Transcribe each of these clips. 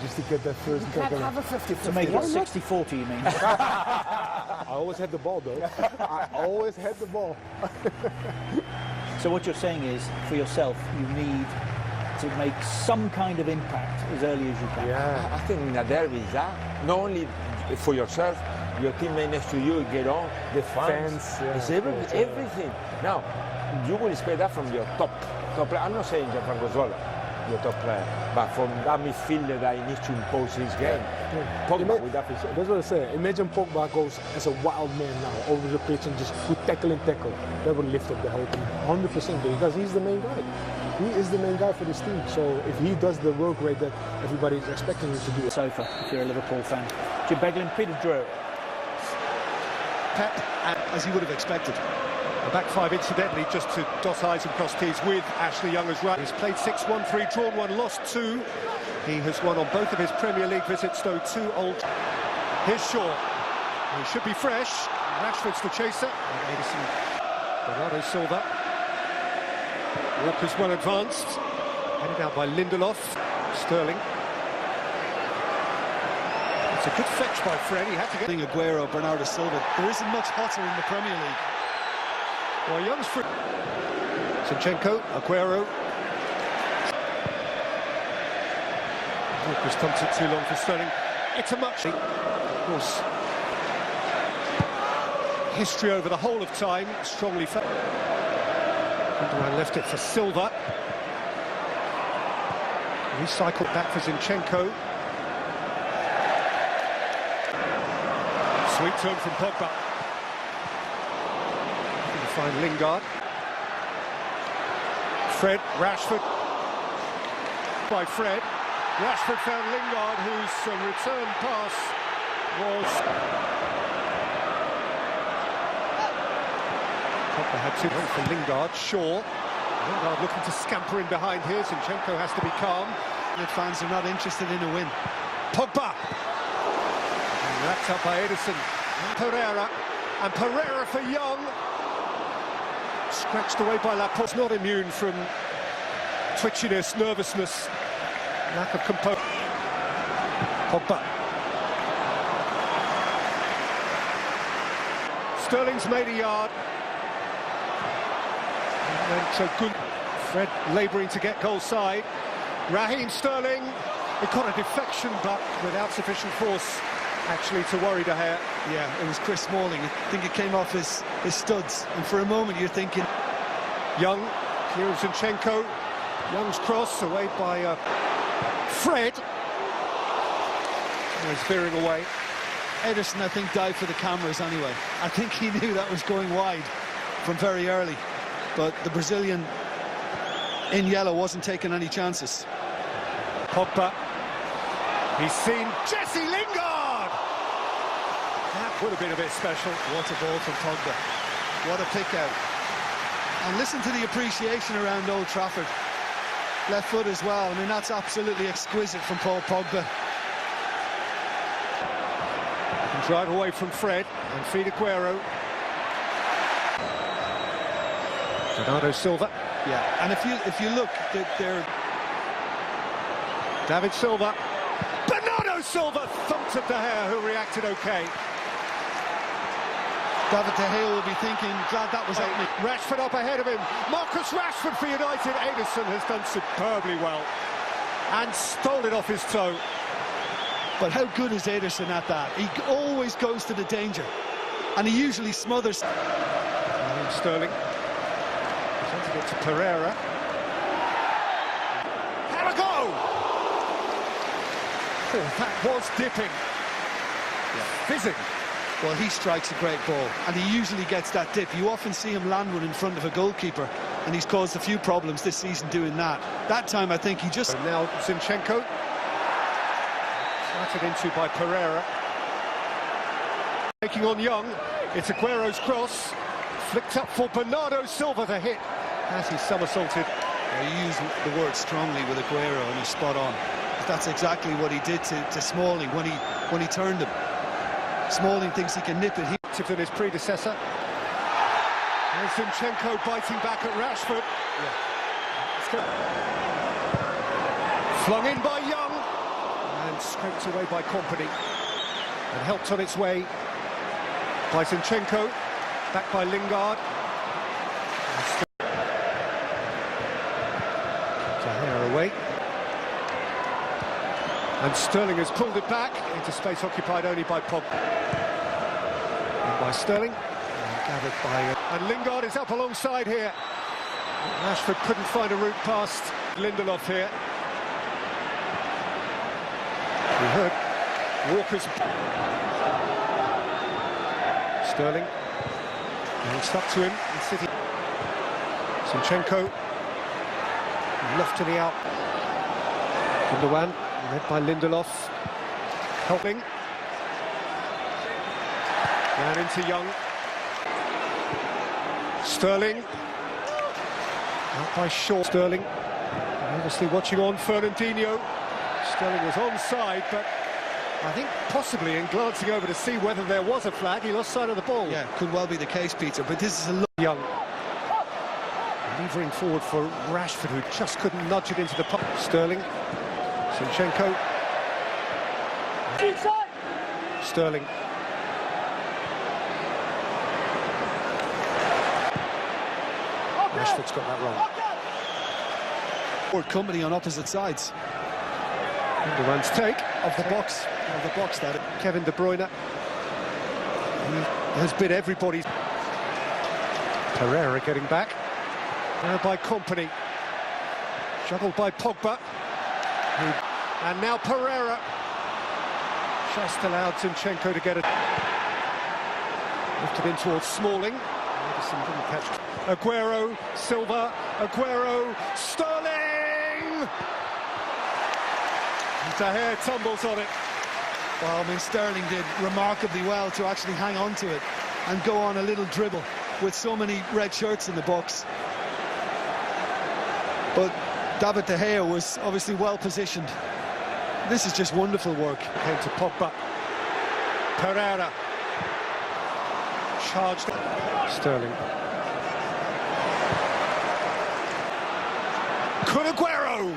just to get that first tackle. Have a 50-50. To make it 60-40, you mean? I always had the ball, though. I always had the ball. So what you're saying is, for yourself, you need to make some kind of impact as early as you can. Yeah. I think in a derby is that. Not only for yourself, your teammate next to you, get on, the fans. It's everything. Now, you will expect that from your top player. I'm not saying Gianfranco Zola, your top player, but from that midfielder that he needs to impose his game. Pogba with that physique. That's what I say. Imagine Pogba goes as a wild man now over the pitch and just would tackle and tackle. That would lift up the whole team 100% because he's the main guy. He is the main guy for this team. So if he does the work rate that everybody is expecting him to do. Sofa, if you're a Liverpool fan. Jim Beglin, Peter Drew. Pep, as he would have expected. A back five, incidentally, just to dot I's and cross T's with Ashley Young as right. He's played 6-1, 3, drawn 1, lost 2. He has won on both of his Premier League visits, though 2 old. Here's Shaw. He should be fresh. Rashford's the chaser. Edison. Bernardo Silva. Walker's well advanced. Headed out by Lindelof. Sterling. It's a good fetch by Fred. He had to get Aguero, Bernardo Silva. There isn't much hotter in the Premier League. Well, Young's free. Zinchenko, Aguero. Walker's thumped it too long for Sterling. It's a much. Of course, history over the whole of time, strongly felt. Gundogan left it for Silva. Recycled back for Zinchenko. Sweet turn from Pogba. Find Lingard. Fred, Rashford. By Fred. Rashford found Lingard, whose return pass was... Pogba had 2 for Lingard. Shaw. Lingard looking to scamper in behind here. Zinchenko has to be calm. The fans are not interested in a win. Pogba. And wrapped up by Edison. Pereira. And Pereira for Young. Scratched away by Laporte. Not immune from twitchiness, nervousness, lack of composure. Pogba. Sterling's made a yard. And so good. Fred labouring to get goal side. Raheem Sterling. It got a deflection, but without sufficient force actually to worry De Gea. Yeah, it was Chris Smalling. I think it came off his studs. And for a moment you're thinking... Young, clear of Zinchenko. Young's cross away by Fred. He's veering away. Ederson, I think, dived for the cameras anyway. I think he knew that was going wide from very early. But the Brazilian in yellow wasn't taking any chances. Pogba. He's seen Jesse Lingard! That would have been a bit special. What a ball from Pogba. What a pick out. And listen to the appreciation around Old Trafford. Left foot as well. I mean, that's absolutely exquisite from Paul Pogba. And drive away from Fred and feed Aguero. Bernardo Silva. Yeah, and if you look, they're... David Silva. Bernardo Silva thumped at De Gea, who reacted okay. David De Gea will be thinking, glad that was out me. Rashford up ahead of him. Marcus Rashford for United. Edison has done superbly well and stole it off his toe. But how good is Ederson at that? He always goes to the danger, and he usually smothers. And Sterling. Presented it to Pereira. Have a go! Oh, that was dipping. Fizzing. Well, he strikes a great ball, and he usually gets that dip. You often see him land one in front of a goalkeeper, and he's caused a few problems this season doing that. That time, I think he just... Now Zinchenko. Slatted into by Pereira. Taking on Young. It's Aguero's cross. Flicked up for Bernardo Silva to hit as he somersaulted. You use the word strongly with Aguero, and he's spot on. But that's exactly what he did to Smalling when he turned him. Smalling thinks he can nip it. Than his predecessor. There's Zinchenko biting back at Rashford. Yeah. Flung in by Young. And and scraped away by Company. And helped on its way by Zinchenko, back by Lingard. Tahir away. And Sterling has pulled it back into space occupied only by Pogba. And by Sterling. And gathered by... and Lingard is up alongside here. Rashford couldn't find a route past Lindelof here. We heard Walker's... Sterling. And it's up to him. City. Zinchenko. Left to the out. Gundogan, led by Lindelof. Helping. Down into Young. Sterling. Out by Shaw. Sterling. Obviously watching on Fernandinho. Sterling was onside, but I think possibly in glancing over to see whether there was a flag, he lost sight of the ball. Yeah, could well be the case, Peter, but this is a look. Young. Levering forward for Rashford, who just couldn't nudge it into the puck. Sterling. Zinchenko. Sterling. Rashford's got that wrong. Forward company on opposite sides. Gundogan's take Of the box, that. Kevin De Bruyne. He has been everybody's. Pereira getting back. Now by Company. Juggled by Pogba. And now Pereira. Just allowed Zinchenko to get it. Lifted in towards Smalling. Anderson didn't catch. Aguero, Silva, Aguero, Sterling! Tahir tumbles on it. Well, I mean, Sterling did remarkably well to actually hang on to it and go on a little dribble with so many red shirts in the box. But David De Gea was obviously well positioned. This is just wonderful work. Came to Pogba. Pereira. Charged. Sterling. Aguero!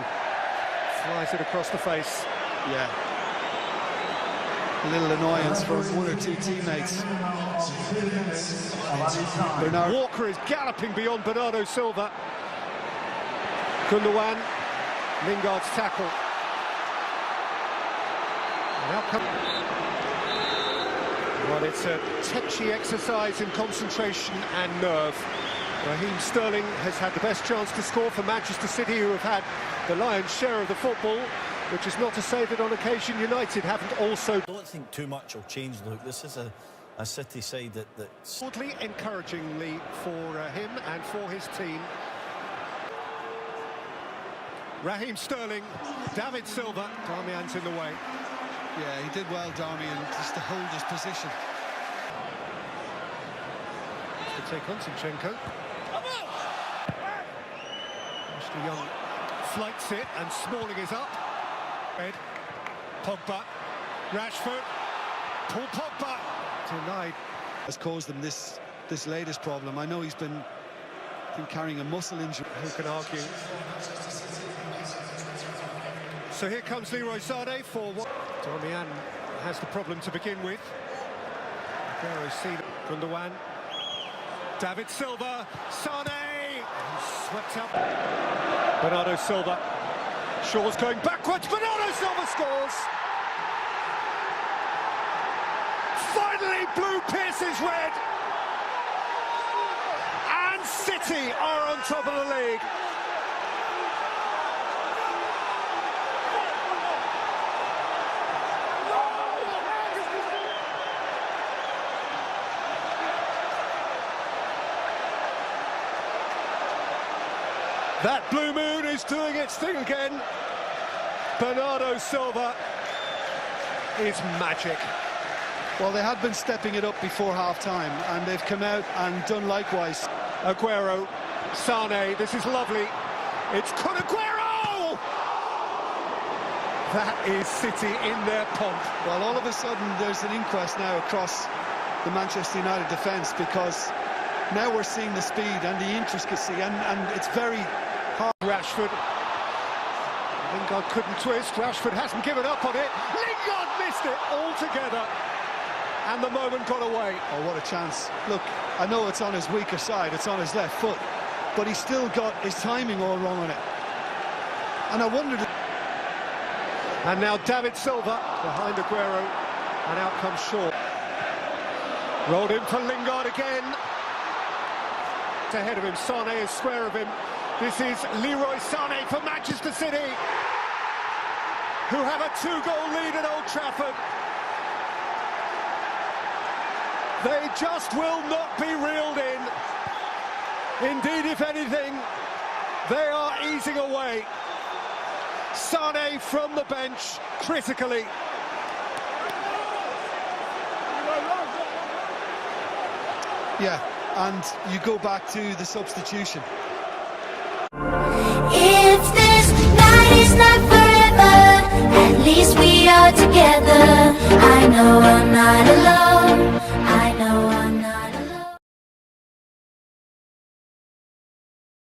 Flies it across the face. Yeah. A little annoyance from one or two teammates. Bernard Walker is galloping beyond Bernardo Silva. Gundogan. Lingard's tackle. And out comes... Well, it's a tetchy exercise in concentration and nerve. Raheem Sterling has had the best chance to score for Manchester City, who have had the lion's share of the football, which is not to say that on occasion United haven't also... I don't think too much will change, Luke. This is a City side that's... Broadly encouragingly for him and for his team. Raheem Sterling, David Silva, Darmian's in the way. Yeah, he did well, Darmian, just to hold his position. To take on Zinchenko. Ashley Young flights it and Smalling is up. Ed, Pogba, Rashford, Paul Pogba. Denied. Has caused them this latest problem. I know he's been carrying a muscle injury. Who can argue? So here comes Leroy Sané for what? Darmian has the problem to begin with. Aguero's seen Gundogan. David Silva, Sané, swept up. Bernardo Silva. Shaw's going backwards. Bernardo Silva scores. Finally, blue pierces red. And City are on top of the league. That blue moon is doing its thing again. Bernardo Silva is magic. Well, they had been stepping it up before half-time, and they've come out and done likewise. Aguero, Sané, this is lovely. It's Kun Aguero! That is City in their pomp. Well, all of a sudden, there's an inquest now across the Manchester United defence, because now we're seeing the speed and the intricacy, and it's very hard. Rashford. Lingard couldn't twist. Rashford hasn't given up on it. together, and the moment got away. Oh, what a chance. Look, I know it's on his weaker side, it's on his left foot, but he's still got his timing all wrong on it. And I wondered... And now David Silva behind Aguero, and out comes Shaw. Rolled in for Lingard again. Ahead of him, Sane is square of him. This is Leroy Sane for Manchester City, who have a 2-goal lead at Old Trafford. They just will not be reeled in. Indeed, if anything, they are easing away. Sane from the bench, critically. Yeah, and you go back to the substitution. If this night is not forever, at least we are together.